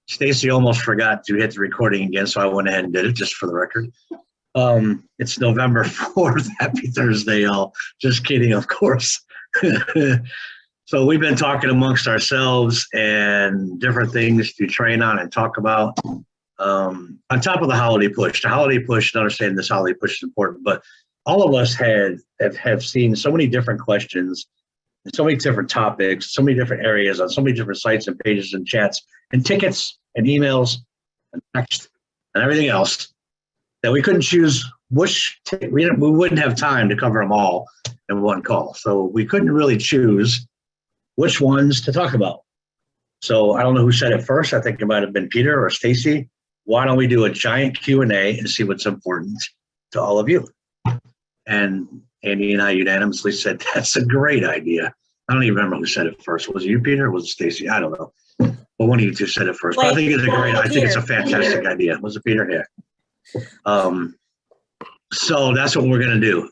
Stacy almost forgot to hit the recording again, so I went ahead and did it just for the record. It's November 4th. Happy Thursday, y'all. Just kidding, of course. So we've been talking amongst ourselves and different things to train on and talk about. On top of the holiday push, and understanding this holiday push is important, but all of us have seen so many different questions, and so many different topics, so many different areas on so many different sites and pages and chats and tickets and emails and text and everything else that we couldn't choose which. We wouldn't have time to cover them all in one call, so we couldn't really choose which ones to talk about. So I don't know who said it first. I think it might have been Peter or Stacy. Why don't we do a giant Q&A and see what's important to all of you? And Andy and I unanimously said, that's a great idea. I don't even remember who said it first. Was it you, Peter, or was it Stacy? I don't know. But one of you two said it first. But I think it's a fantastic idea. Was it Peter? Yeah. So that's what we're going to do.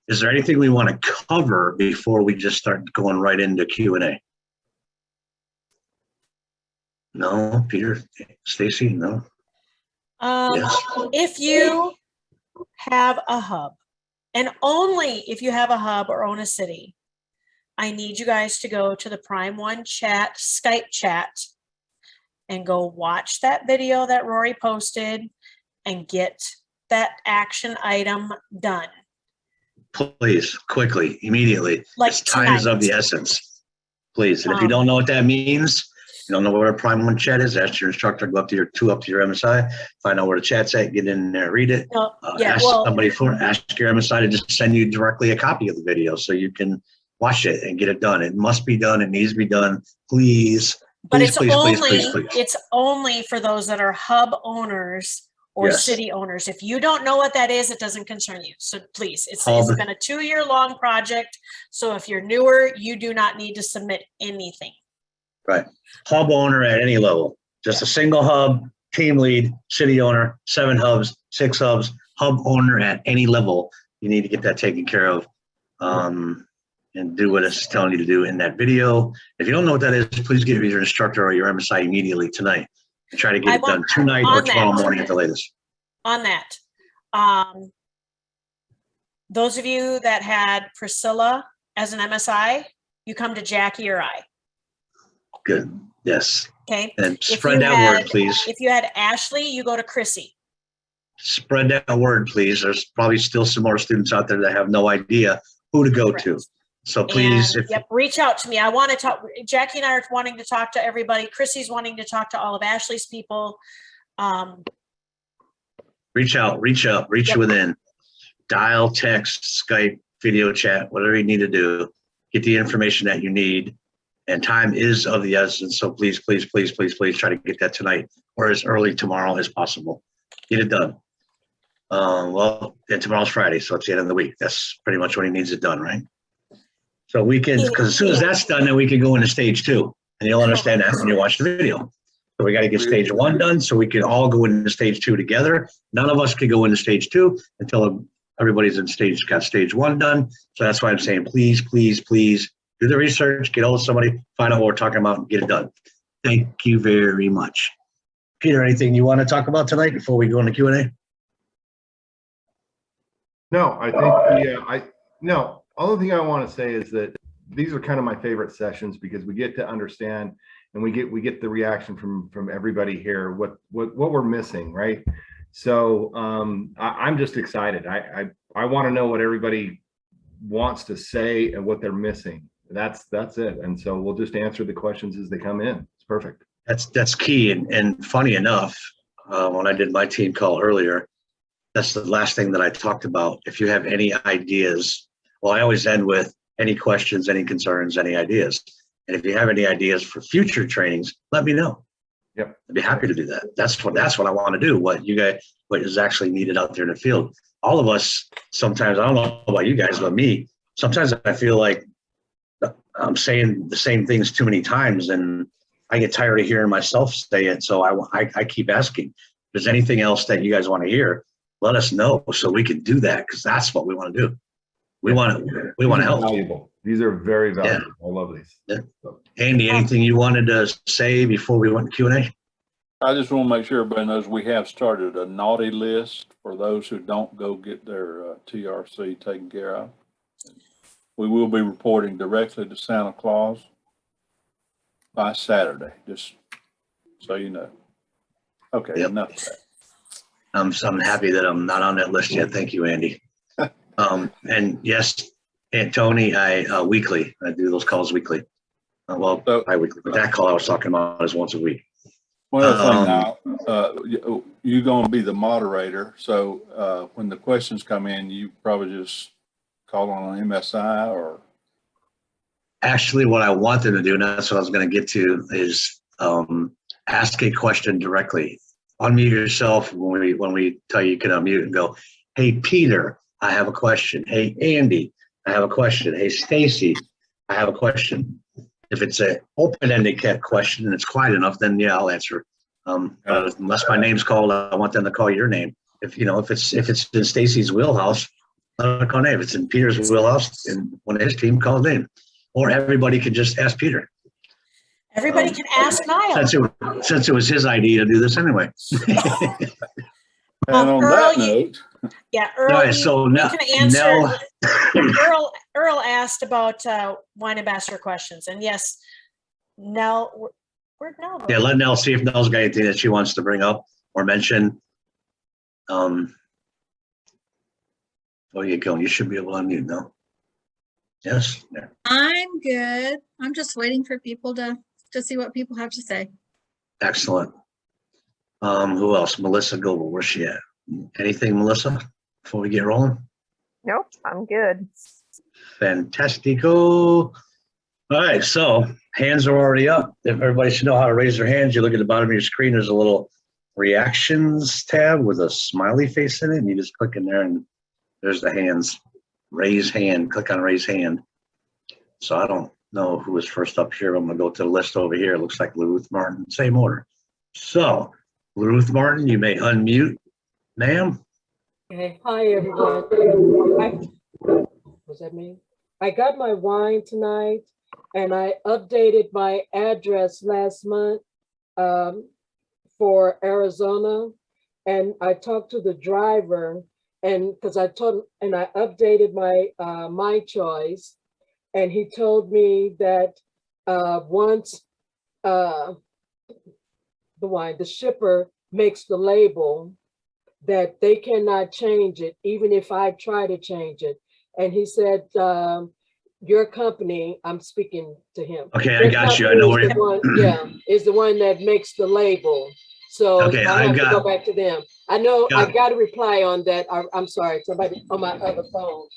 Is there anything we want to cover before we just start going right into Q&A? No, Peter, Stacy, no. Yes. If you have a hub, and only if you have a hub or own a city, I need you guys to go to the Prime One chat, Skype chat, and go watch that video that Rory posted and get that action item done. Please, quickly, immediately. Like time is of the essence. Please. And if you don't know what that means, you don't know where a Prime One chat is, ask your instructor, go up to your MSI, find out where the chat's at, get in there, read it. Ask your MSI to just send you directly a copy of the video so you can watch it and get it done. It must be done. It needs to be done. Please. But it's only for those that are hub owners or city owners. If you don't know what that is, it doesn't concern you. So please, it's been a 2-year-long project. So if you're newer, you do not need to submit anything. Right. Hub owner at any level. Just a single hub, team lead, city owner, 7 hubs, 6 hubs, hub owner at any level. You need to get that taken care of and do what it's telling you to do in that video. If you don't know what that is, please get your instructor or your MSI immediately tonight. Try to get it done tonight or tomorrow morning at the latest. On that, those of you that had Priscilla as an MSI, you come to Jackie or I. Good. Yes. Okay. And spread that word, please. If you had Ashley, you go to Chrissy. Spread that word, please. There's probably still some more students out there that have no idea who to go to. So please, reach out to me. I want to talk. Jackie and I are wanting to talk to everybody. Chrissy's wanting to talk to all of Ashley's people. Reach out, reach within. Dial, text, Skype, video chat, whatever you need to do. Get the information that you need. And time is of the essence. So please, please, please, please, please try to get that tonight or as early tomorrow as possible. Get it done. And tomorrow's Friday, so it's the end of the week. That's pretty much when he needs it done, right? So we can, because as soon as that's done, then we can go into stage 2, and you'll understand that when you watch the video. So we got to get stage 1 done so we can all go into stage 2 together. None of us can go into stage 2 until everybody's got stage 1 done. So that's why I'm saying, please, please, please do the research, get hold of somebody, find out what we're talking about, and get it done. Thank you very much. Peter, anything you want to talk about tonight before we go into Q&A? No, I think no. Only thing I want to say is that these are kind of my favorite sessions because we get to understand and we get the reaction from everybody here what we're missing, right? So I'm just excited. I want to know what everybody wants to say and what they're missing. That's it. And so we'll just answer the questions as they come in. It's perfect. That's key. And funny enough, when I did my team call earlier, that's the last thing that I talked about. If you have any ideas, well, I always end with any questions, any concerns, any ideas. And if you have any ideas for future trainings, let me know. Yep. I'd be happy to do that. That's what I want to do. What is actually needed out there in the field. All of us, sometimes, I don't know about you guys, but me, sometimes I feel like I'm saying the same things too many times and I get tired of hearing myself say it. So I keep asking, if there's anything else that you guys want to hear, let us know so we can do that, because that's what we want to do. We want to help. Valuable. These are very valuable. I love these. Yeah. So, Andy, anything you wanted to say before we went to Q&A? I just want to make sure everybody knows we have started a naughty list for those who don't go get their TRC taken care of. We will be reporting directly to Santa Claus by Saturday, just so you know. Okay, Yep. enough of that. I'm happy that I'm not on that list yet. Thank you, Andy. And yes, and Tony, I weekly. I do those calls weekly. Well, So- bi-weekly, but that call I was talking about is once a week. One other thing now, you're going to be the moderator. So when the questions come in, you probably just call on an MSI or. Actually, what I wanted to do, and that's what I was going to get to, is ask a question directly. Unmute yourself when we tell you can unmute and go, hey, Peter, I have a question. Hey, Andy, I have a question. Hey, Stacy, I have a question. If it's an open-ended question and it's quiet enough, then yeah, I'll answer. But unless my name's called, I want them to call your name. If it's in Stacy's wheelhouse, let her call name. If it's in Peter's wheelhouse, and one of his team, call name. Or everybody can just ask Peter. Everybody can ask Niall. Since it was his idea to do this anyway. And on Earl, that note, Yeah, Earl, All right, so you now, can answer. Earl asked about wine ambassador questions, and yes, Nell, where'd Nell go? yeah, let Nell see if Nell's got anything that she wants to bring up or mention. Where you going? You should be able to unmute now. Yes. Yeah. I'm good. I'm just waiting for people to see what people have to say. Excellent. Who else? Melissa Goebel, where's she at? Anything, Melissa, before we get rolling? Nope, I'm good. Fantastico. All right, so hands are already up. If everybody should know how to raise their hands, you look at the bottom of your screen, there's a little reactions tab with a smiley face in it, and you just click in there and there's the hands. Raise hand, click on raise hand. So I don't know who was first up here. I'm gonna go to the list over here. It looks like Ruth Martin, same order. So Ruth Martin, you may unmute, ma'am. Okay, hi everyone. Was that me? I got my wine tonight and I updated my address last month for Arizona. And I talked to the driver and because I updated my my choice, and he told me that once the shipper makes the label, that they cannot change it, even if I try to change it. And he said, your company, I'm speaking to him. Okay, I got you. I know where you're. Is the one that makes the label. So okay, I have to go back to them. I know I got a reply on that. I'm sorry, somebody on my other phone.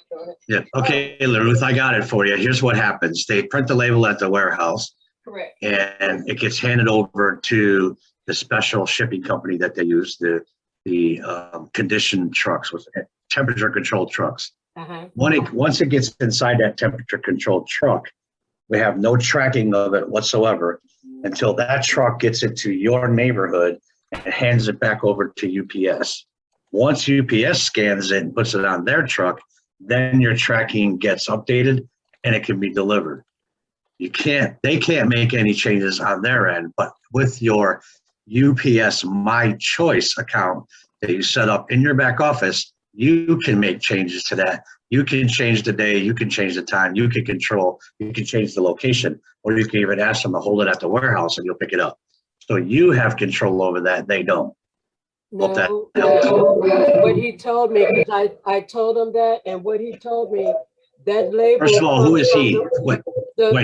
Yeah, okay, Ruth, I got it for you. Here's what happens. They print the label at the warehouse. Correct. And it gets handed over to the special shipping company that they use, the conditioned trucks with temperature controlled trucks. Once it gets inside that temperature controlled truck, we have no tracking of it whatsoever until that truck gets it to your neighborhood and hands it back over to UPS. Once UPS scans it and puts it on their truck, then your tracking gets updated and it can be delivered. They can't make any changes on their end, but with your UPS My Choice account that you set up in your back office, you can make changes to that. You can change the day, you can change the time, you can change the location, or you can even ask them to hold it at the warehouse and you'll pick it up. So you have control over that, they don't. No, what he told me, because I told him that, and what he told me, that label. First of all, who is he? Wait,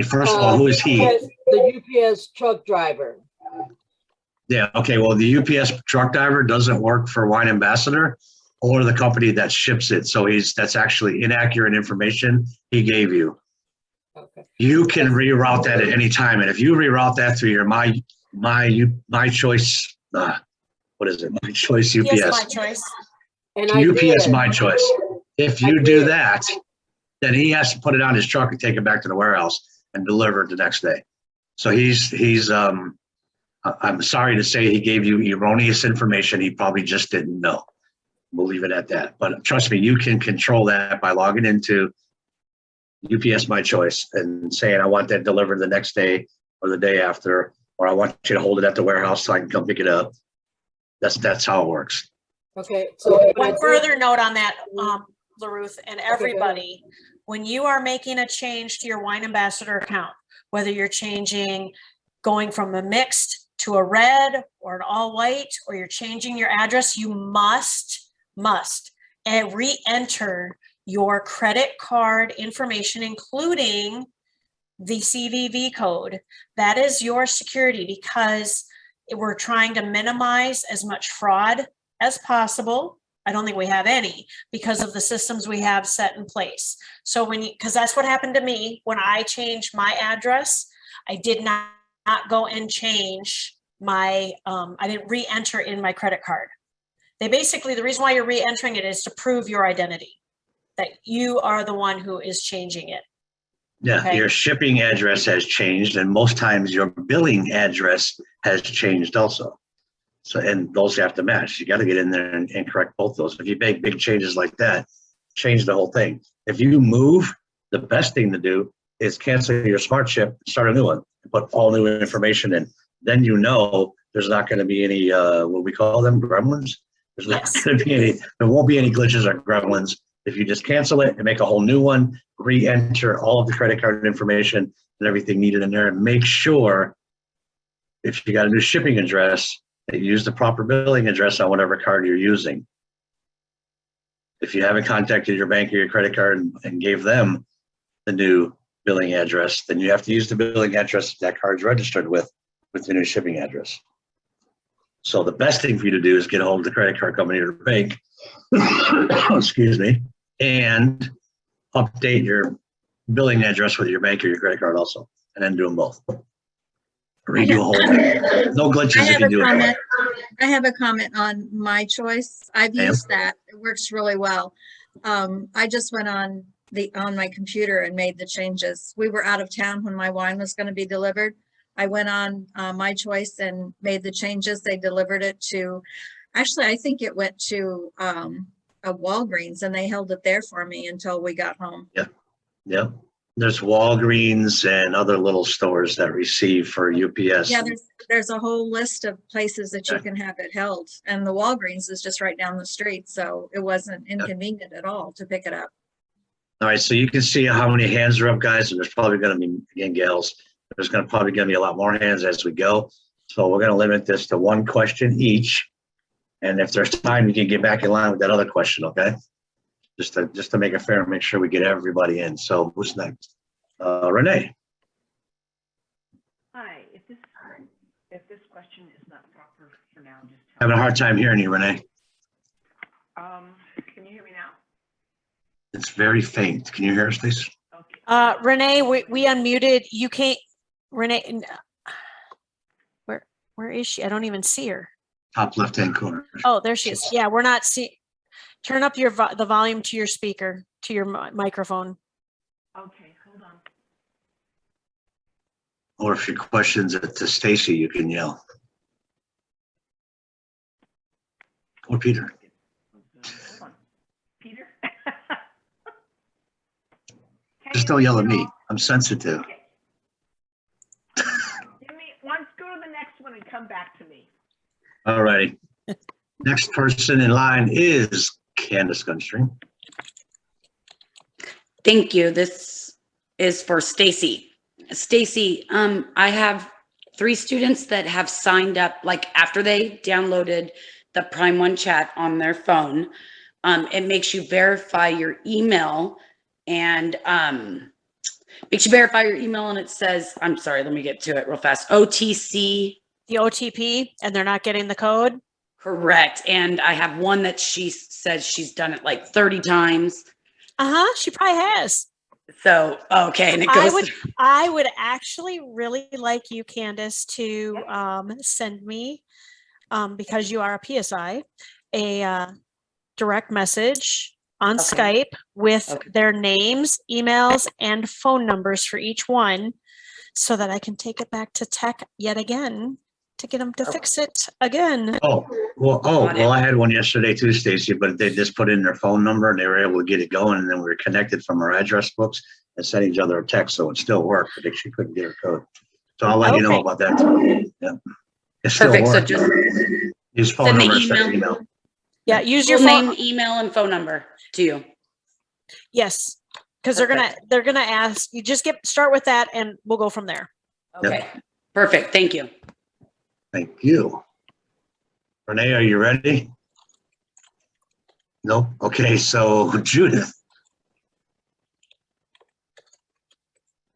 first of all, who is he? The UPS truck driver. Yeah, okay, well, the UPS truck driver doesn't work for Wine Ambassador or the company that ships it. So that's actually inaccurate information he gave you. Okay. You can reroute that at any time. And if you reroute that through your My Choice, what is it? My Choice UPS. Yes, My Choice. And UPS My Choice. If you do that, then he has to put it on his truck and take it back to the warehouse and deliver it the next day. So I'm sorry to say he gave you erroneous information. He probably just didn't know. We'll leave it at that. But trust me, you can control that by logging into UPS My Choice and saying, I want that delivered the next day or the day after, or I want you to hold it at the warehouse so I can come pick it up. That's how it works. Okay, so. One further note on that, LaRuth and everybody, when you are making a change to your wine ambassador account, whether you're changing, going from a mixed to a red or an all white, or you're changing your address, you must and re-enter your credit card information, including the CVV code. That is your security, because we're trying to minimize as much fraud as possible. I don't think we have any because of the systems we have set in place. So because that's what happened to me when I changed my address, I did not go and change my, I didn't re-enter in my credit card. The reason why you're re-entering it is to prove your identity, that you are the one who is changing it. Yeah, Okay. Your shipping address has changed, and most times your billing address has changed also. So, and those have to match. You got to get in there and correct both those. If you make big changes like that, change the whole thing. If you move, the best thing to do is cancel your smart chip, start a new one, put all new information in. Then you know there's not going to be any, what we call them, gremlins. There's not going to be any, there won't be any glitches or gremlins. If you just cancel it and make a whole new one, re-enter all of the credit card information and everything needed in there, and make sure if you got a new shipping address, that you use the proper billing address on whatever card you're using. If you haven't contacted your bank or your credit card and gave them the new billing address, then you have to use the billing address that card's registered with the new shipping address. So the best thing for you to do is get a hold of the credit card company or the bank, excuse me, and update your billing address with your bank or your credit card also, and then do them both. Redo a whole thing. No glitches if you do it. I have a comment on My Choice. I've used that. It works really well. I just went on my computer and made the changes. We were out of town when my wine was going to be delivered. I went on My Choice and made the changes. They delivered it to, actually, I think it went to a Walgreens, and they held it there for me until we got home. Yeah. There's Walgreens and other little stores that receive for UPS. Yeah, there's a whole list of places that you can have it held, and the Walgreens is just right down the street, so it wasn't inconvenient at all to pick it up. All right, so you can see how many hands are up, guys, and there's probably going to be, again, gals, there's probably going to be a lot more hands as we go. So we're going to limit this to one question each, and if there's time, you can get back in line with that other question, okay? Just to make it fair and make sure we get everybody in. So who's next? Renee. Hi. If this question is not proper for now, just tell Having a me. hard time hearing you, Renee. Can you hear me now? It's very faint. Can you hear us, please? Okay. Renee, we unmuted. You can't, Renee, where is she? I don't even see her. Top left-hand corner. Oh, there she is. Yeah, we're not see. Turn up the volume to your speaker, to your microphone. Okay, hold on. Or if your question's to Stacy, you can yell. Or Peter. Hold on. Peter? Just don't yell at me. I'm sensitive. Okay. Let's go to the next one and come back to me. All righty. Next person in line is Candace Gunstream. Thank you. This is for Stacy. Stacy, I have 3 students that have signed up, like after they downloaded the Prime One chat on their phone. It makes you verify your email and and it says, I'm sorry, let me get to it real fast. OTC. The OTP, and they're not getting the code? Correct. And I have one that she says she's done it like 30 times. She probably has. So, okay. And it goes. I would actually really like you, Candace, to send me, because you are a PSI, a direct message on Skype with their names, emails, and phone numbers for each one, so that I can take it back to tech yet again to get them to fix it again. Well, I had one yesterday too, Stacy, but they just put in their phone number and they were able to get it going, and then we were connected from our address books, and sent each other a text, so it still worked, but she couldn't get her code. So I'll let you know Okay. about that too. Yeah. It still Perfect. So worked. just Use phone send the number instead of email. email. Yeah, use your full phone. name, email, and phone number to you. Yes, because they're gonna ask, you just start with that and we'll go from there. Okay, perfect. Thank you. Thank you. Renee, are you ready? Nope. Okay, so Judith.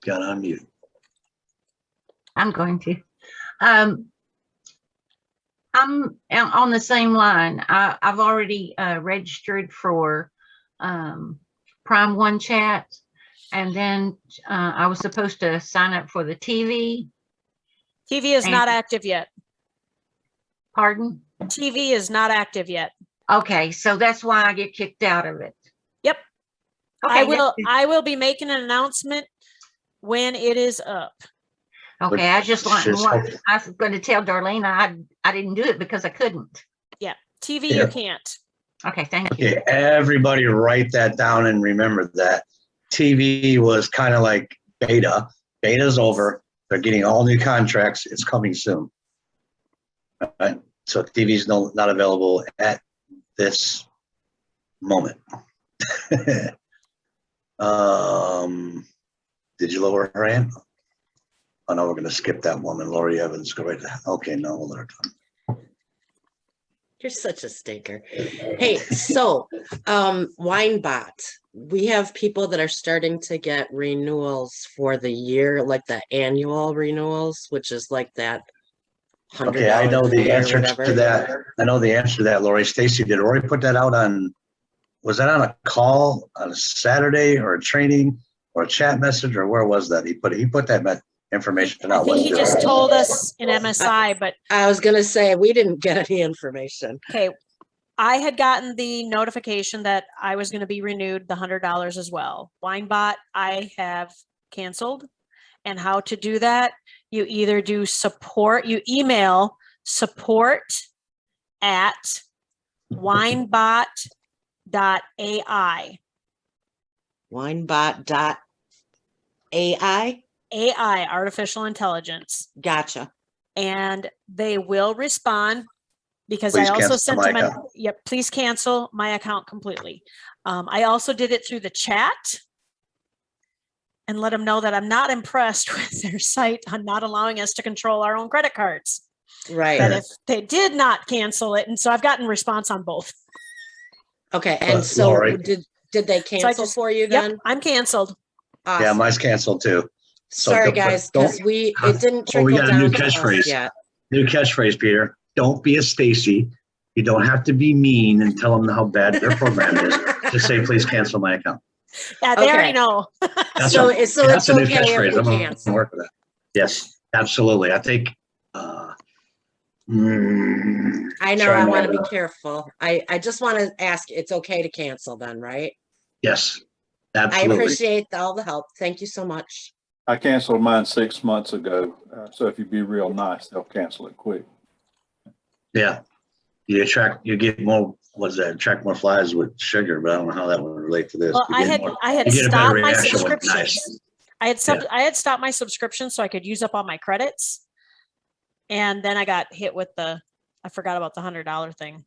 Got on mute. I'm going to. I'm on the same line. I've already registered for Prime One Chat, and then I was supposed to sign up for the TV. TV is not active yet. Pardon? TV is not active yet. Okay, so that's why I get kicked out of it. Yep. Okay, I will be making an announcement when it is up. Okay, I was going to tell Darlene I didn't do it because I couldn't. Yeah, TV you can't. Okay, thank you. Okay, everybody write that down and remember that TV was kind of like beta. Beta's over. They're getting all new contracts. It's coming soon. All right. So TV is not available at this moment. Did you lower her hand? Oh no, we're going to skip that one. And Lori Evans, go right to. Okay, no, we'll let her talk. You're such a stinker. Hey, so WineBot, we have people that are starting to get renewals for the year, like the annual renewals, which is like that $100. Okay, I know the answer to that. I know the answer to that, Lori. Stacy, did Rory put that out on, was that on a call on a Saturday or a training or a chat message, or where was that? He put that information out. I think he just told us in MSI, but I was going to say, we didn't get any information. Okay. I had gotten the notification that I was going to be renewed the $100 as well. WineBot, I have canceled. And how to do that? You either do support, you email support@winebot.ai. Winebot.ai? AI, artificial intelligence. Gotcha. And they will respond because Please I also cancel sent my them an, account. yep, please cancel my account completely. I also did it through the chat and let them know that I'm not impressed with their site on not allowing us to control our own credit cards. Right. But if they did not cancel it, and so I've gotten response on both. Okay, and so Lori. did they cancel for you then? Yep, I'm canceled. Awesome. Yeah, mine's canceled too. So Sorry guys, because it didn't trickle we got a down new to us catchphrase. yet. New catchphrase, Peter. Don't be a Stacy. You don't have to be mean and tell them how bad their program is. Just say, please cancel my account. Yeah, they already know. So it's okay if we I'm gonna cancel. work with that. Yes, absolutely. I think. I know, I want to be careful. I just want to ask, it's okay to cancel then, right? Yes, I absolutely. appreciate all the help. Thank you so much. I canceled mine 6 months ago. So if you be real nice, they'll cancel it quick. Yeah, you get more. What's that? Attract more flies with sugar, but I don't know how that would relate to this. Well, I had stopped my subscriptions. Nice. I had stopped my subscription so I could use up all my credits. And then I got hit with I forgot about the $100 thing.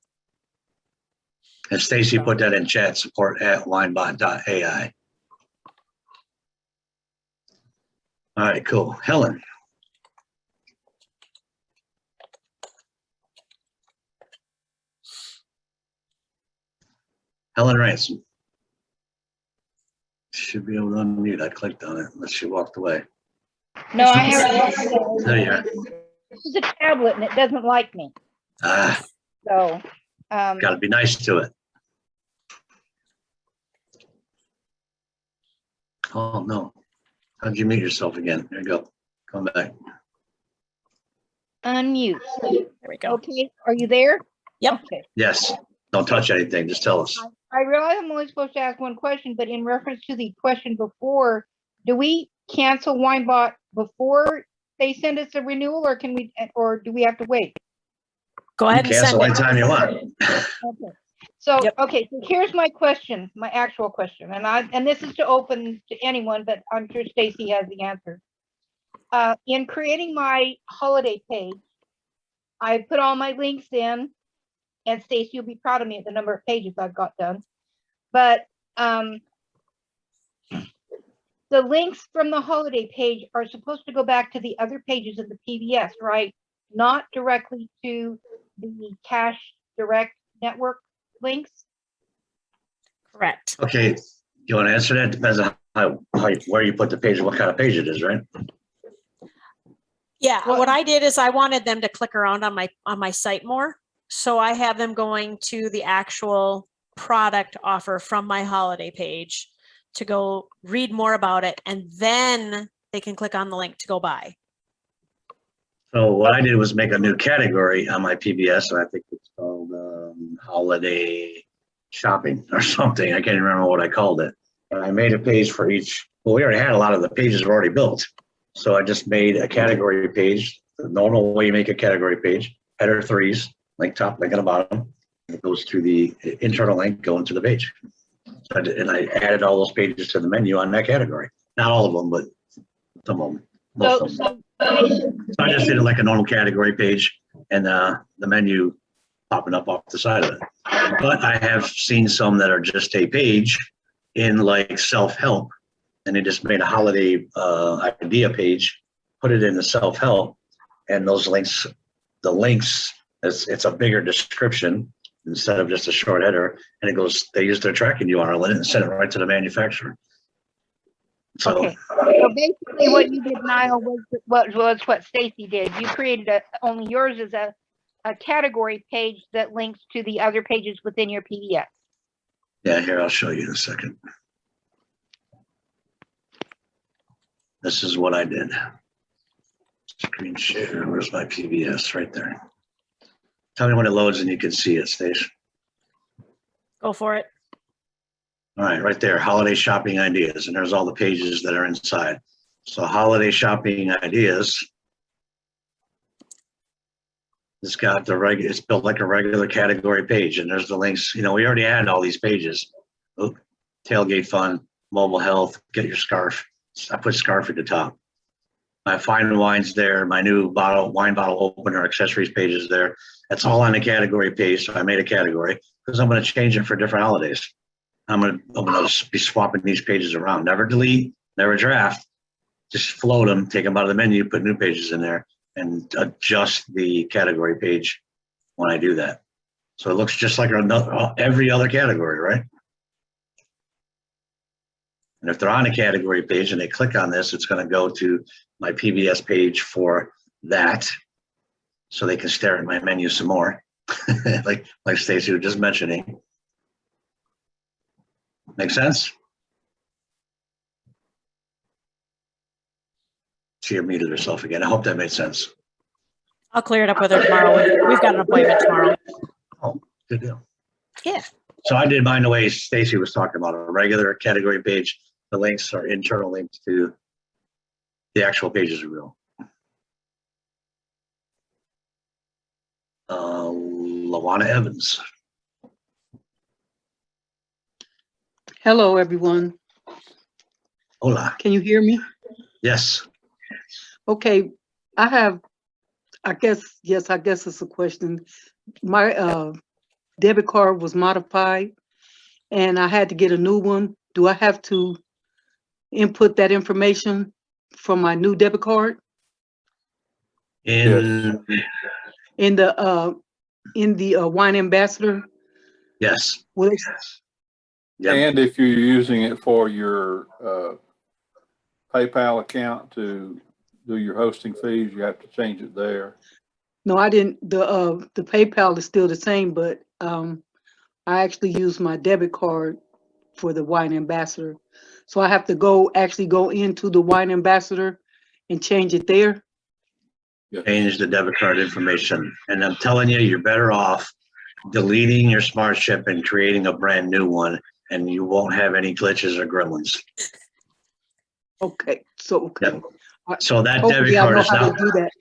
And Stacy put that in chat, support@winebot.ai. All right, cool. Helen. Helen Ransom. Should be able to unmute. I clicked on it unless she walked away. No, I haven't. There you are. This is a tablet and it doesn't like me. So, got to be nice to it. Oh no. How'd you mute yourself again? There you go. Come back. unmute. There we go. Okay, are you there? Yep. Okay. Yes. Don't touch anything. Just tell us. I realize I'm only supposed to ask one question, but in reference to the question before, do we cancel WineBot before they send us a renewal, or do we have to wait? Go ahead and cancel send it. anytime you want. Okay. So, Yep. okay, so here's my question, my actual question, and this is to open to anyone, but I'm sure Stacy has the answer. In creating my holiday page, I put all my links in, and Stacy, you'll be proud of me at the number of pages I've got done. But the links from the holiday page are supposed to go back to the other pages of the PBS, right? Not directly to the Cash Direct Network links? Correct. Okay, you want to answer that? Depends on where you put the page, what kind of page it is, right? Yeah, what I did is I wanted them to click around on my site more. So I have them going to the actual product offer from my holiday page to go read more about it, and then they can click on the link to go buy. So what I did was make a new category on my PBS, and I think it's called holiday shopping or something. I can't remember what I called it. And I made a page for each. Well, we already had a lot of the pages were already built. So I just made a category page, the normal way you make a category page, header 3s, link top, link on the bottom. It goes to the internal link going to the page. And I added all those pages to the menu on that category. Not all of them, but some of them. Most of them. So I just did it like a normal category page, and the menu popping up off the side of it. But I have seen some that are just a page in like self-help, and they just made a holiday idea page, put it in the self-help, and those links, the links, it's a bigger description instead of just a short header, and it goes, they use their tracking URL in it and send it right to the manufacturer. So, okay. So basically what you did, Niall, was what Stacy did. You created only yours is a category page that links to the other pages within your PBS. yeah, here, I'll show you in a second. This is what I did. Screen share, where's my PBS? Right there. Tell me when it loads and you can see it, Stace. Go for it. All right, right there, holiday shopping ideas, and there's all the pages that are inside. So holiday shopping ideas, it's got the regular, it's built like a regular category page, and there's the links. You know, we already had all these pages. Oh, tailgate fun, mobile health, get your scarf. I put scarf at the top. My fine wines there, my new wine bottle opener accessories page is there. That's all on the category page. So I made a category because I'm going to change it for different holidays. I'm going to be swapping these pages around. Never delete, never draft. Just float them, take them out of the menu, put new pages in there, and adjust the category page when I do that. So it looks just like every other category, right? And if they're on a category page and they click on this, it's going to go to my PBS page for that, so they can stare at my menu some more, like Stacy was just mentioning. Make sense? She muted herself again. I hope that made sense. I'll clear it up with her tomorrow. We've got an appointment tomorrow. Oh, good deal. Yeah. So I did mine the way Stacy was talking about, a regular category page. The links are internal links to the actual pages are real. Lawana Evans. Hello, everyone. Hola. Can you hear me? Yes. Okay, I guess it's a question. My debit card was modified and I had to get a new one. Do I have to input that information from my new debit card? In the Wine Ambassador? Yes. Will it, Yep. And if you're using it for your PayPal account to do your hosting fees, you have to change it there. No, I didn't. The PayPal is still the same, but I actually use my debit card for the Wine Ambassador. So I have to actually go into the Wine Ambassador and change it there. Change the debit card information. And I'm telling you, you're better off deleting your smart chip and creating a brand new one, and you won't have any glitches or gremlins. Okay, so okay. Yep. So that Hopefully debit card is I know how now. to do that.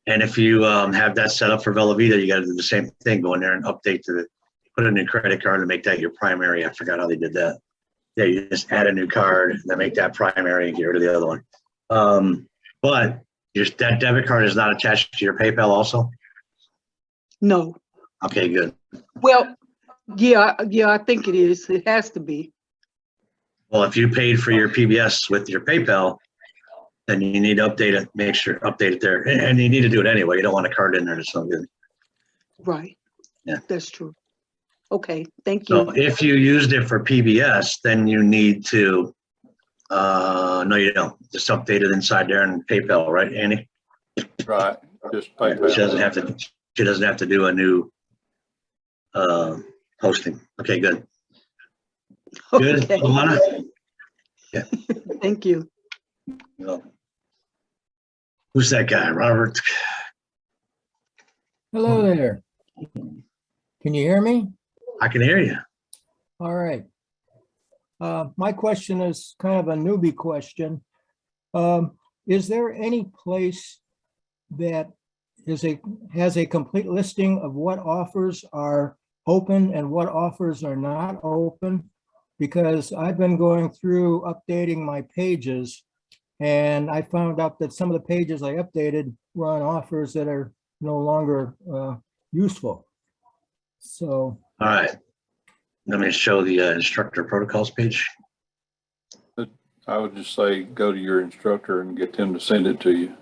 And if you have that set up for Velavita, you got to do the same thing. Go in there and update put a new credit card and make that your primary. I forgot how they did that. Yeah, you just add a new card, then make that primary and get rid of the other one. But that debit card is not attached to your PayPal also? No. Okay, good. Well, yeah, I think it is. It has to be. Well, if you paid for your PBS with your PayPal, then you need to update it, update it there. And you need to do it anyway. You don't want a card in there that's not good. Right. Yeah. That's true. Okay, thank you. So if you used it for PBS, then you need to, no, you don't. Just update it inside there in PayPal, right, Andy? Right, just PayPal. She doesn't have to do a new hosting. Okay, good. Good, Okay. Luana? Yeah. Thank you. Well, who's that guy, Robert? Hello there. Can you hear me? I can hear you. All right. My question is kind of a newbie question. Is there any place that has a complete listing of what offers are open and what offers are not open? Because I've been going through updating my pages, and I found out that some of the pages I updated were on offers that are no longer useful. So. All right. Let me show the instructor protocols page. I would just say, go to your instructor and get them to send it to you.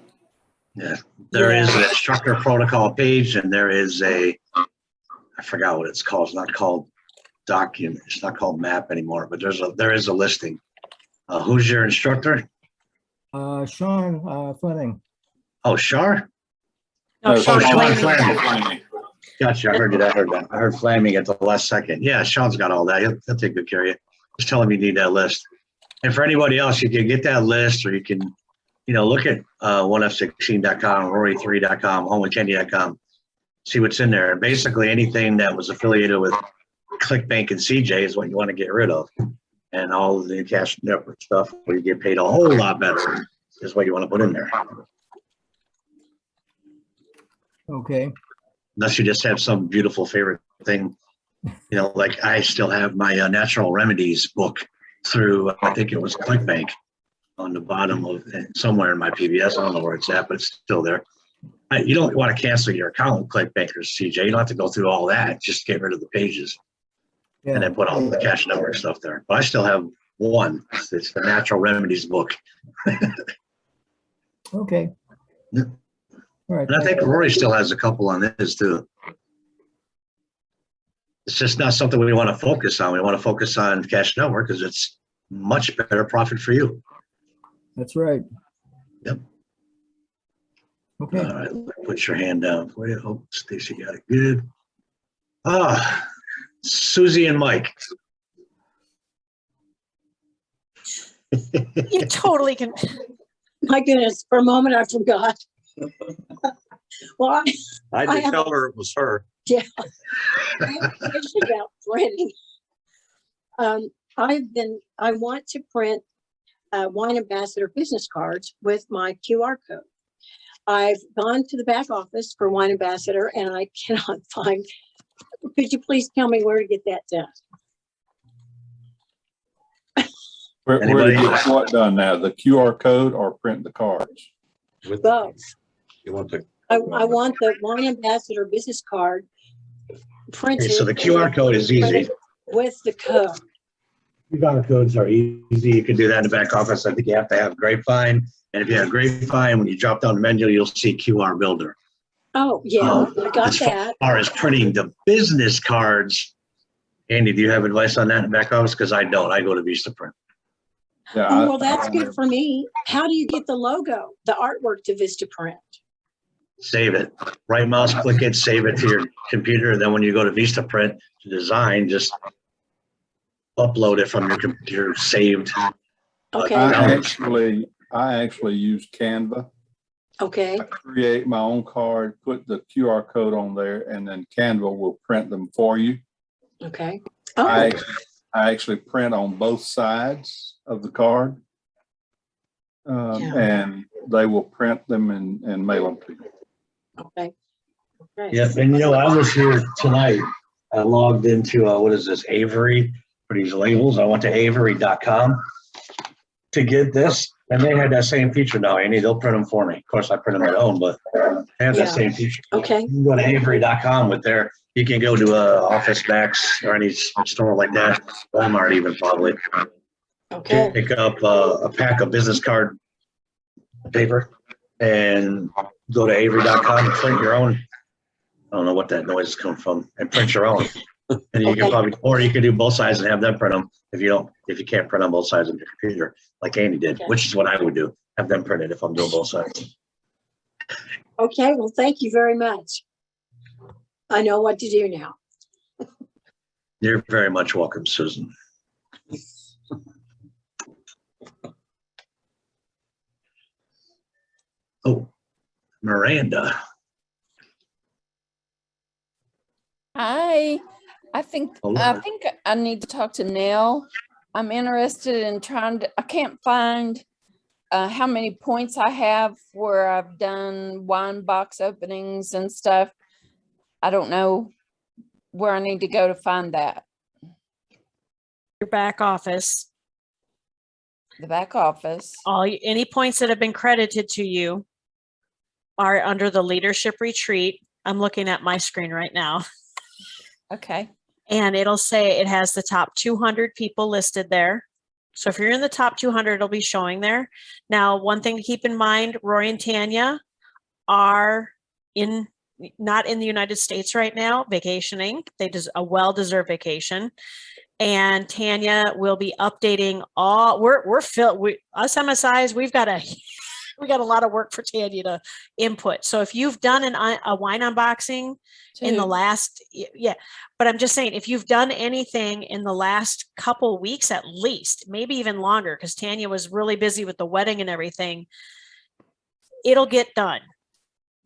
Yeah, there is an instructor protocol page, and there is I forgot what it's called. It's not called document. It's not called map anymore, but there is a listing. Who's your instructor? Sean Fleming. Oh, Shar? No, Sean Fleming. Gotcha. I heard that. I heard Fleming at the last second. Yeah, Sean's got all that. He'll take good care of you. Just tell him you need that list. And for anybody else, you can get that list, or you can, look at 1f16.com, rory3.com, homewithkenny.com, see what's in there. And basically anything that was affiliated with ClickBank and CJ is what you want to get rid of. And all of the cash network stuff where you get paid a whole lot better is what you want to put in there. Okay. Unless you just have some beautiful favorite thing, like I still have my natural remedies book through, I think it was ClickBank on the bottom of somewhere in my PBS. I don't know where it's at, but it's still there. You don't want to cancel your account with ClickBank or CJ. You don't have to go through all that. Just get rid of the pages. Yeah. And then put all the cash network stuff there. But I still have one. It's the natural remedies book. Okay. Yeah. All right. And I think Rory still has a couple on his too. It's just not something we want to focus on. We want to focus on cash network because it's much better profit for you. That's right. Yep. Okay. All right. Put your hand down for you. Oh, Stacy got it good. Susie and Mike. You totally can. My goodness, for a moment I forgot. Well, I did tell her it was her. Yeah. I have a question about printing. I want to print Wine Ambassador business cards with my QR code. I've gone to the back office for Wine Ambassador and I cannot find. Could you please tell me where to get that done? Where to get what done now? The QR code or print the cards? Both. You want the? I want the Wine Ambassador business card printed. Okay, so the QR code is easy. With the code. QR codes are easy. You can do that in the back office. I think you have to have Grapevine. And if you have Grapevine, when you drop down the menu, you'll see QR Builder. Oh, yeah, I got that. As far as printing the business cards, Andy, do you have advice on that in the back office? Because I don't. I go to Vistaprint. Yeah. Oh, well, that's good for me. How do you get the logo, the artwork to Vistaprint? Save it. Right mouse, click it, save it to your computer. And then when you go to Vistaprint to design, just upload it from your computer saved. Okay. I actually use Canva. Okay. I create my own card, put the QR code on there, and then Canva will print them for you. Okay. Oh. I actually print on both sides of the card, and they will print them and mail them to you. Okay. Okay. Yeah, and I was here tonight. I logged into, what is this, Avery, for these labels. I went to avery.com to get this, and they had that same feature now, Andy. They'll print them for me. Of course, I print them at home, but they have that Yeah. same feature. Okay. You can go to avery.com with their, you can go to Office Max or any store like that, Walmart even probably. Okay. Pick up a pack of business card paper and go to avery.com and print your own. I don't know what that noise is coming from, and print your own. And you can probably, or you can do both sides and have them print them if you can't print on both sides of your computer, like Andy did, which is what I would do. Have them printed if I'm doing both sides. Okay, well, thank you very much. I know what to do now. You're very much welcome, Susan. Oh, Miranda. Hi, I think I need to talk to Nell. I'm interested in I can't find how many points I have where I've done wine box openings and stuff. I don't know where I need to go to find that. Your back office. The back office. Any points that have been credited to you are under the leadership retreat. I'm looking at my screen right now. Okay. And it'll say it has the top 200 people listed there. So if you're in the top 200, it'll be showing there. Now, one thing to keep in mind, Rory and Tanya are not in the United States right now, vacationing. They just a well-deserved vacation. And Tanya will be updating all, we're filled, us MSIs, we got a lot of work for Tanya to input. So if you've done a wine unboxing in the last, but I'm just saying, if you've done anything in the last couple weeks, at least, maybe even longer, because Tanya was really busy with the wedding and everything, it'll get done.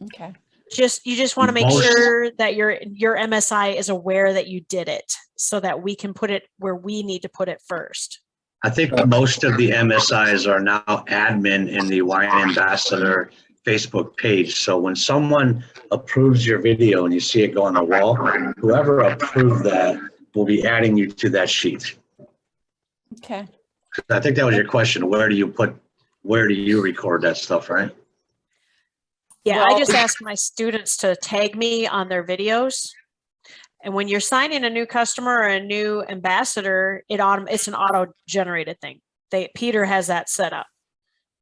Okay. You just want to make sure that your MSI is aware that you did it so that we can put it where we need to put it first. I think most of the MSIs are now admin in the Wine Ambassador Facebook page. So when someone approves your video and you see it go on the wall, whoever approved that will be adding you to that sheet. Okay. I think that was your question. Where do you record that stuff, right? Yeah, I just ask my students to tag me on their videos. And when you're signing a new customer or a new ambassador, it's an auto-generated thing. Peter has that set up.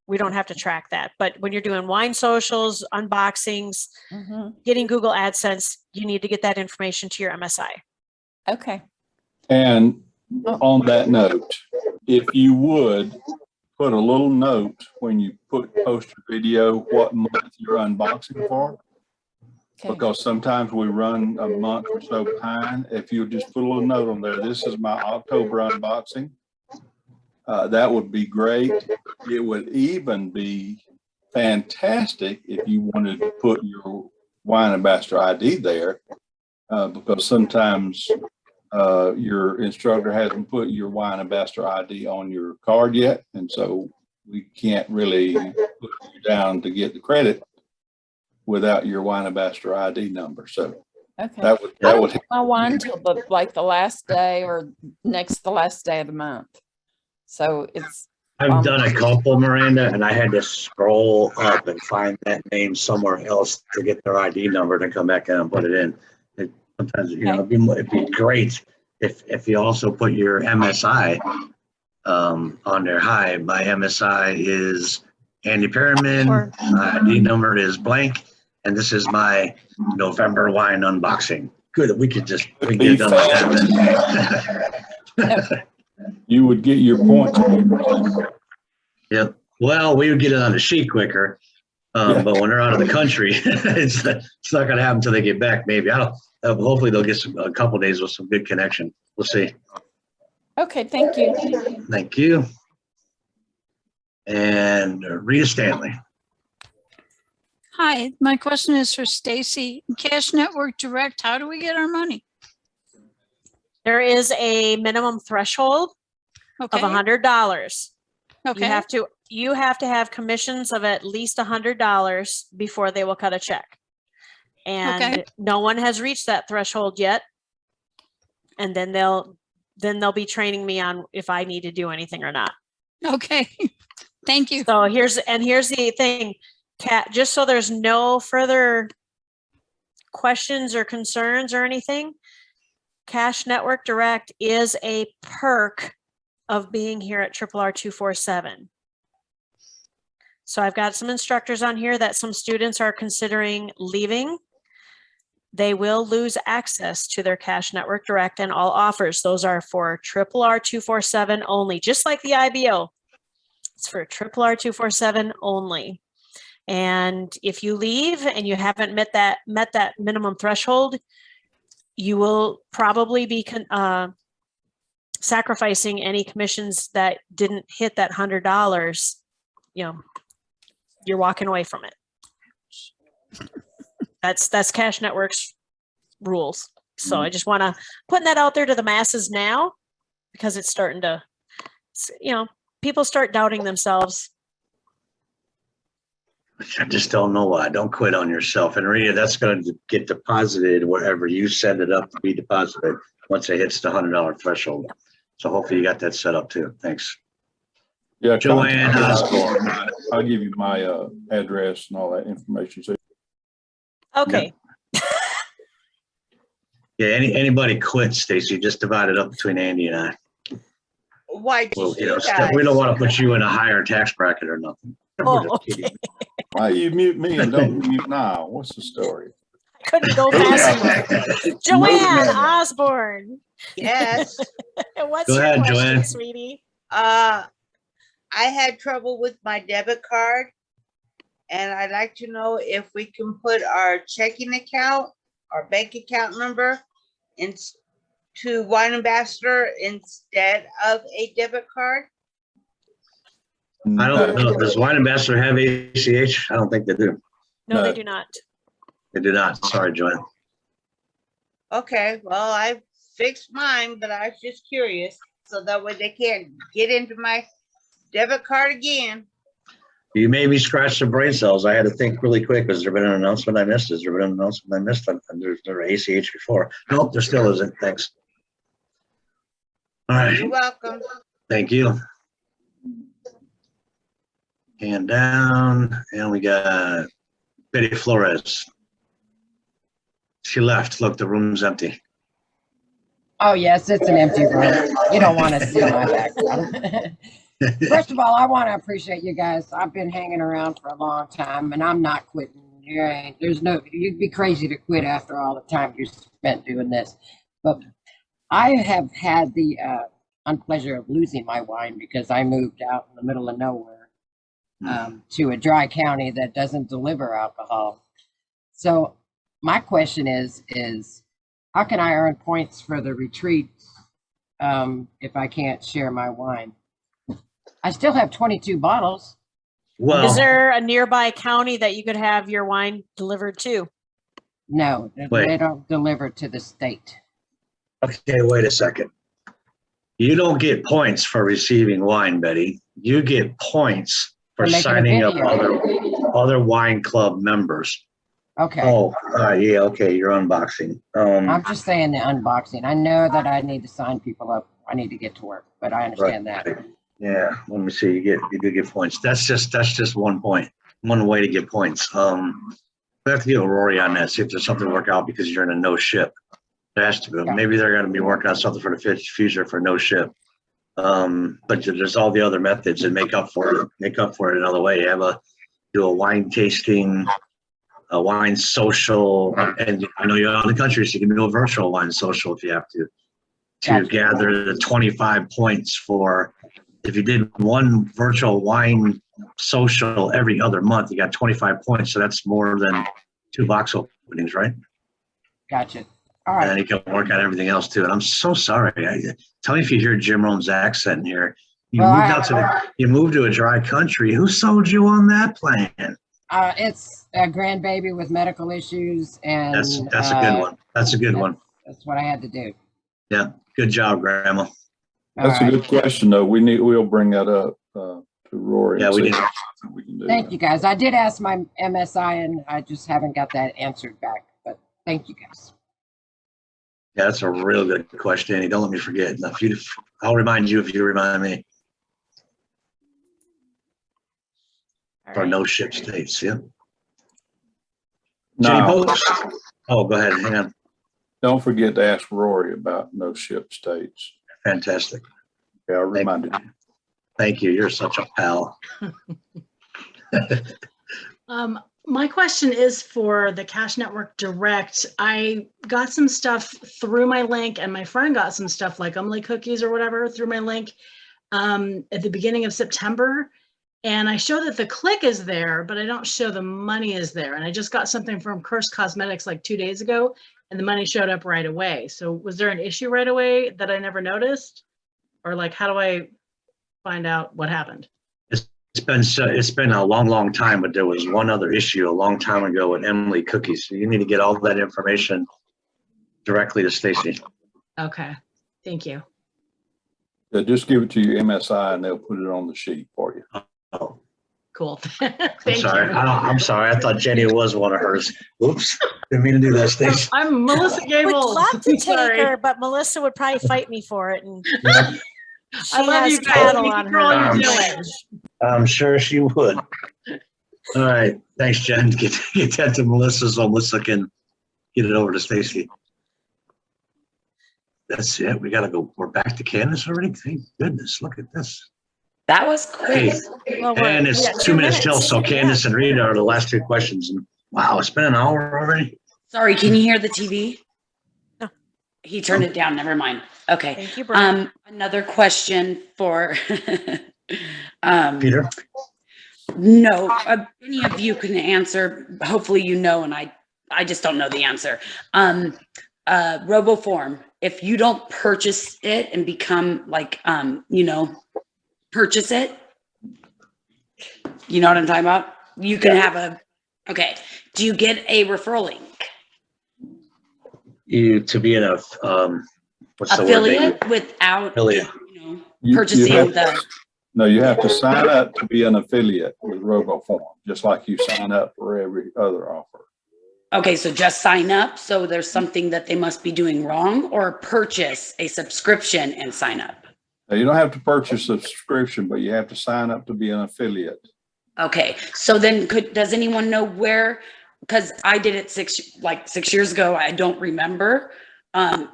We don't have to track that. But when you're doing wine socials, unboxings, getting Google AdSense, you need to get that information to your MSI. Okay. And on that note, if you would put a little note when you post your video, what month you're unboxing for. Okay. Because sometimes we run a month or so behind. If you just put a little note on there, this is my October unboxing. That would be great. It would even be fantastic if you wanted to put your Wine Ambassador ID there, because sometimes your instructor hasn't put your Wine Ambassador ID on your card yet, and so we can't really put you down to get the credit without your Wine Ambassador ID number. So okay, that would help my wine till the last day or the last day of the month. So I've done a couple, Miranda, and I had to scroll up and find that name somewhere else to get their ID number to come back in and put it in. Sometimes, it'd be great if you also put your MSI on there. Hi, my MSI is Andy Perriman. My ID number is blank, and this is my November wine unboxing. Good, we can get it done like that. You would get your points. Yep. Well, we would get it on the sheet quicker, but when they're out of the country, it's not going to happen until they get back. Maybe hopefully they'll get a couple of days with some good connection. We'll see. Okay. Thank you. Thank you. And Rita Stanley. Hi, my question is for Stacy. Cash Network Direct, how do we get our money? There is a minimum threshold of $100. Okay. You have to have commissions of at least $100 before they will cut a check. And no one has reached that threshold yet. And then they'll be training me on if I need to do anything or not. Okay, thank you. So here's the thing, Kat, just so there's no further questions or concerns or anything, Cash Network Direct is a perk of being here at RRR247. So I've got some instructors on here that some students are considering leaving. They will lose access to their Cash Network Direct and all offers. Those are for RRR247 only, just like the IBO. It's for RRR247 only. And if you leave and you haven't met that minimum threshold, you will probably be sacrificing any commissions that didn't hit that $100. You know, you're walking away from it. That's Cash Network's rules. So I just want to put that out there to the masses now, because it's starting to, you know, people start doubting themselves. I just don't know why. Don't quit on yourself. And Rita, that's going to get deposited wherever you set it up to be deposited once it hits the $100 threshold. So hopefully you got that set up too. Thanks. Yeah, Joanne Osborne. I'll give you my address and all that information. So Okay. Yeah, anybody quit, Stacy, just divide it up between Andy and I. Why? Well, you know, we don't want to put you in a higher tax bracket or nothing. Oh, okay. Why you mute me and don't mute now? What's the story? I couldn't go fast enough. Joanne Osborne. Yes. What's Go your ahead, question, Joanne. sweetie? I had trouble with my debit card, and I'd like to know if we can put our checking account, our bank account number, into Wine Ambassador instead of a debit card. I don't know. Does Wine Ambassador have ACH? I don't think they do. No, they do not. They do not. Sorry, Joanne. Okay, well, I fixed mine, but I was just curious, so that way they can't get into my debit card again. You made me scratch some brain cells. I had to think really quick. Has there been an announcement I missed? Has there been an announcement I missed? And there ACH before. Nope, there still isn't. Thanks. All right. You're welcome. Thank you. Hand down, and we got Betty Flores. She left. Look, the room's empty. Oh, yes, it's an empty room. You don't want to see my background. First of all, I want to appreciate you guys. I've been hanging around for a long time, and I'm not quitting. You'd be crazy to quit after all the time you spent doing this. But I have had the unpleasure of losing my wine because I moved out in the middle of nowhere to a dry county that doesn't deliver alcohol. So my question is how can I earn points for the retreat if I can't share my wine? I still have 22 bottles. Well, is there a nearby county that you could have your wine delivered to? No, they don't deliver to the state. Okay, wait a second. You don't get points for receiving wine, Betty. You get points for signing up other wine club members. Okay. Oh, yeah, okay, you're unboxing. I'm just saying the unboxing. I know that I need to sign people up. I need to get to work, but I understand that. Yeah, let me see. You do get points. That's just 1 point. One way to get points. We have to get Rory on that, see if there's something to work out because you're in a no ship. There has to be. Yeah. Maybe they're going to be working on something for the future for no ship. But there's all the other methods that make up for it another way. You do a wine tasting, a wine social, and I know you're out of the country, so you can do a virtual wine social if you have to gather the 25 points for. If you did one virtual wine social every other month, you got 25 points. So that's more than 2 box openings, right? Gotcha. All right. And then you can work on everything else too. And I'm so sorry. Tell me if you hear Jim Rome's accent here. You moved to a dry country. Who sold you on that plan? It's a grandbaby with medical issues, and that's a good one. That's a good one. That's what I had to do. Yeah, good job, Grandma. That's a good question, though. We'll bring that up to Rory. Yeah, we can do. Thank you, guys. I did ask my MSI, and I just haven't got that answered back. But thank you, guys. Yeah, that's a real good question, Andy. Don't let me forget. Now, I'll remind you if you remind me. For no ship states, yeah. Jenny No, Post. Oh, go ahead. Hang on. don't forget to ask Rory about no ship states. Fantastic. Yeah, I reminded you. Thank you. You're such a pal. My question is for the Cash Network Direct. I got some stuff through my link, and my friend got some stuff like Umley cookies or whatever through my link at the beginning of September. And I show that the click is there, but I don't show the money is there. And I just got something from Curse Cosmetics like 2 days ago, and the money showed up right away. So was there an issue right away that I never noticed? Or like, how do I find out what happened? It's been a long time, but there was one other issue a long time ago with Emily Cookies. So you need to get all that information directly to Stacy. Okay, thank you. Yeah, just give it to your MSI and they'll put it on the sheet for you. Oh, cool. I'm sorry. I'm sorry. I thought Jenny was one of hers. Oops. Didn't mean to do that, Stacy. I'm Melissa Would Gable. love to take Sorry. her, but Melissa would probably fight me for it. And she I love has you guys. cattle Keep on it all her. you're doing. I'm sure she would. All right. Thanks, Jen. Get that to Melissa so Melissa can get it over to Stacy. That's it. We got to go. We're back to Candace already. Thank goodness. Look at this. That was quick. Well, And we it's got 2 minutes till. So Candace and Rita are the last 2 questions. And wow, it's been an hour already. Sorry, can you hear the TV? No. He turned it down. Never mind. Okay. Thank you, Brian. Another question for Peter. No, any of you can answer. Hopefully, you know, and I just don't know the answer. RoboForm. If you don't purchase it and become like, purchase it. You know what I'm talking about? You can have okay. Do you get a referral link? You to be in a what's the word? Affiliate without Affiliate. Purchasing No, you have to sign up to be an affiliate with RoboForm, just like you sign up for every other offer. Okay, so just sign up. So there's something that they must be doing wrong, or purchase a subscription and sign up. Now, you don't have to purchase a subscription, but you have to sign up to be an affiliate. Okay, so then does anyone know where? Because I did it 6 years ago. I don't remember. I've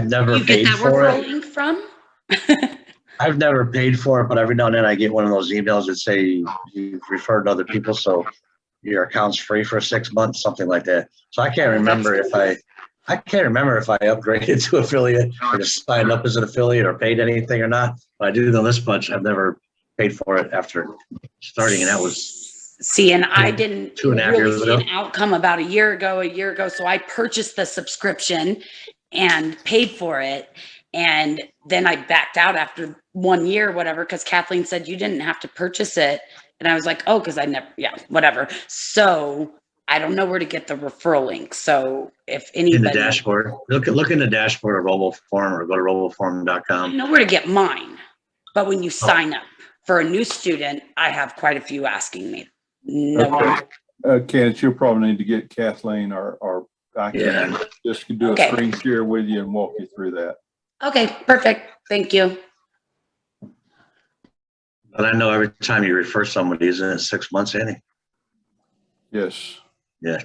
never You get paid that for referral it. link from? I've never paid for it, but every now and then I get one of those emails that say you've referred to other people, so your account's free for 6 months, something like that. So I can't remember if I upgraded to affiliate or just signed up as an affiliate or paid anything or not. But I do know this much. I've never paid for it after starting, and that was and I didn't 2.5 really years see ago. an outcome about a year ago. So I purchased the subscription and paid for it. And then I backed out after 1 year, whatever, because Kathleen said you didn't have to purchase it. And I was like, oh, because whatever. So I don't know where to get the referral link. So if anybody In the dashboard, look in the dashboard of RoboForm or go to I roboform.com. know where to get mine. But when you sign up for a new student, I have quite a few asking me. No. Okay. Candace, you'll probably need to get Kathleen or I can just do a screen share with you and walk you through that. Okay, perfect. Thank you. But I know every time you refer somebody, isn't it 6 months, Andy? Yes. Yeah.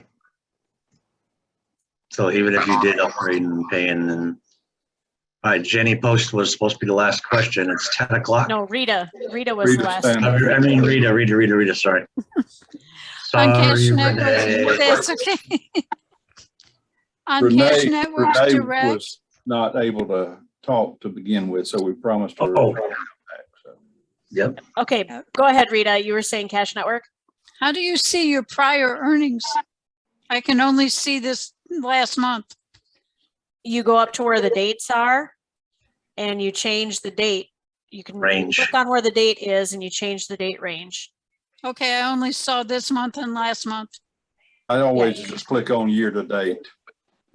So even if you did upgrade and paying, and all right, Jenny Post was supposed to be the last question. It's 10 o'clock. No, Rita was the last. I mean, Rita, sorry. On Cash Sorry, Network, Renee. that's okay. On Cash Network Renee Direct. was not able to talk to begin with, so we promised her. Yep. Okay, go ahead, Rita. You were saying Cash Network? How do you see your prior earnings? I can only see this last month. You go up to where the dates are and you change the date. You can click on where the date is and you change the date range. Okay, I only saw this month and last month. I always just click on year to date.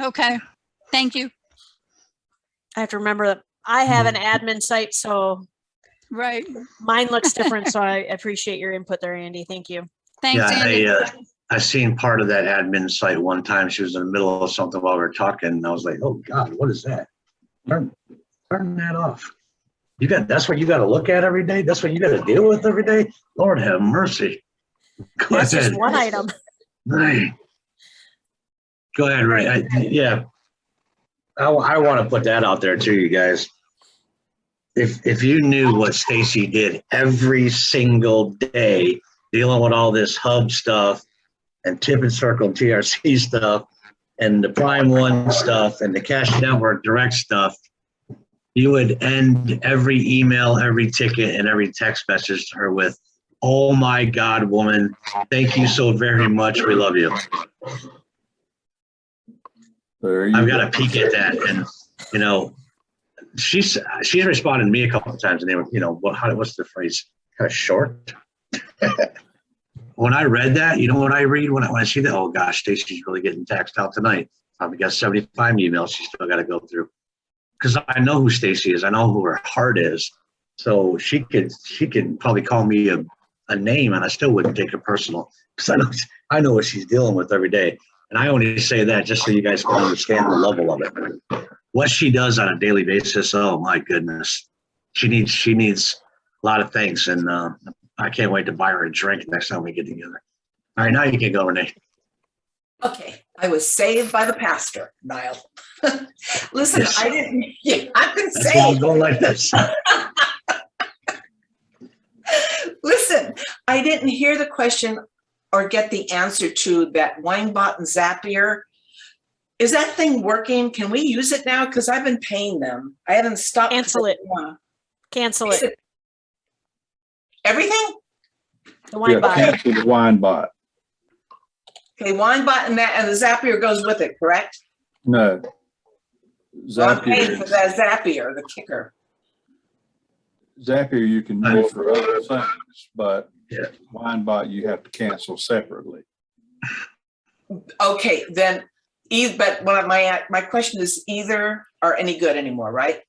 Okay, thank you. I have to remember that I have an admin site, so right, mine looks different. So I appreciate your input there, Andy. Thank you. Thanks, Yeah, Andy. I seen part of that admin site one time. She was in the middle of something while we were talking, and I was like, "Oh God, what is that? Turn that off." That's what you got to look at every day. That's what you got to deal with every day. Lord have mercy. Go That's ahead. just one item. Right. Go ahead, Ray. I want to put that out there too, you guys. If you knew what Stacy did every single day, dealing with all this hub stuff and Tip and Circle and TRC stuff and the Prime One stuff and the Cash Network Direct stuff, you would end every email, every ticket, and every text message to her with, "Oh my God, woman, thank you so very much. We love you." I've got to peek at that, and you know, she's responded to me a couple of times, and they were, you know, what's the phrase? Kind of short. When I read that, you know what I read when I see that? Oh gosh, Stacy's really getting taxed out tonight. Probably got 75 emails she's still got to go through. Because I know who Stacy is. I know who her heart is. So she could probably call me a name, and I still wouldn't take it personal, because I know what she's dealing with every day. And I only say that just so you guys can understand the level of it. What she does on a daily basis, oh my goodness, she needs a lot of things, and I can't wait to buy her a drink next time we get together. All right, now you can go, Renee. Okay, I was saved by the pastor, Niall. Listen, Yes. I didn't. Yeah, I've been That's why I'm saved. going like this. Listen, I didn't hear the question or get the answer to that WineBot and Zapier. Is that thing working? Can we use it now? Because I've been paying them. I haven't stopped. Cancel it. Cancel it. Everything? The WineBot. Cancel the WineBot. Okay, WineBot and the Zapier goes with it, correct? No. So I'm paying for that Zapier, the kicker. Zapier you can use for other things, but WineBot you have to cancel separately. Okay, then, but my question is, either are any good anymore, right?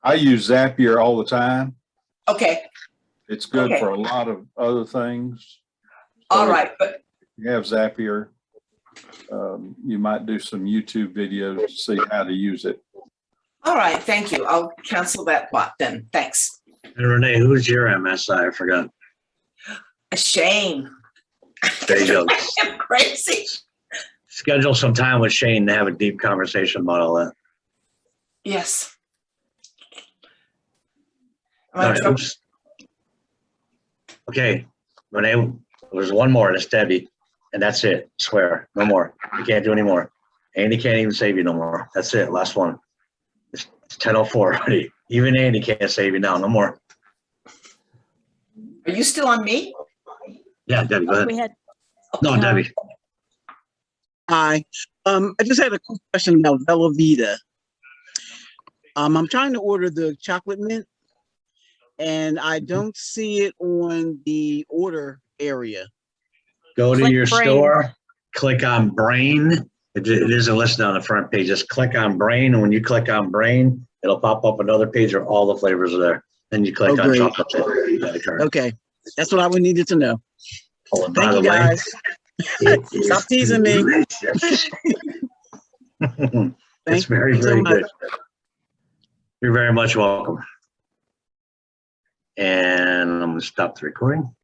I use Zapier all the time. Okay. It's good Okay. for a lot of other things. All right, but if you have Zapier, you might do some YouTube videos to see how to use it. all right, thank you. I'll cancel that bot then. Thanks. And Renee, who's your MSI? I forgot. A shame. There you go. I'm crazy. Schedule some time with Shane to have a deep conversation about all that. Yes. All right, oops. Okay, Renee, there's one more, and it's Debbie, and that's it. Swear, no more. You can't do any more. Andy can't even save you no more. That's it. Last one. It's 10:04 already. Even Andy can't save you now. No more. Are you still on me? Yeah, Debbie, go ahead. We had No, Debbie. Hi. I just had a quick question about Velveeta. I'm trying to order the chocolate mint, and I don't see it on the order area. Go to Click your Brain. store, click on Brain. It isn't listed on the front page. Just click on Brain, and when you click on Brain, it'll pop up another page of all the flavors are there. Then you click Oh, on great. chocolate chip. You got a card. Okay, that's what I would needed to know. Oh, and by Thank the you, way, guys. Stop teasing me. It's very, you so very much. good. You're very much welcome. And I'm going to stop the recording.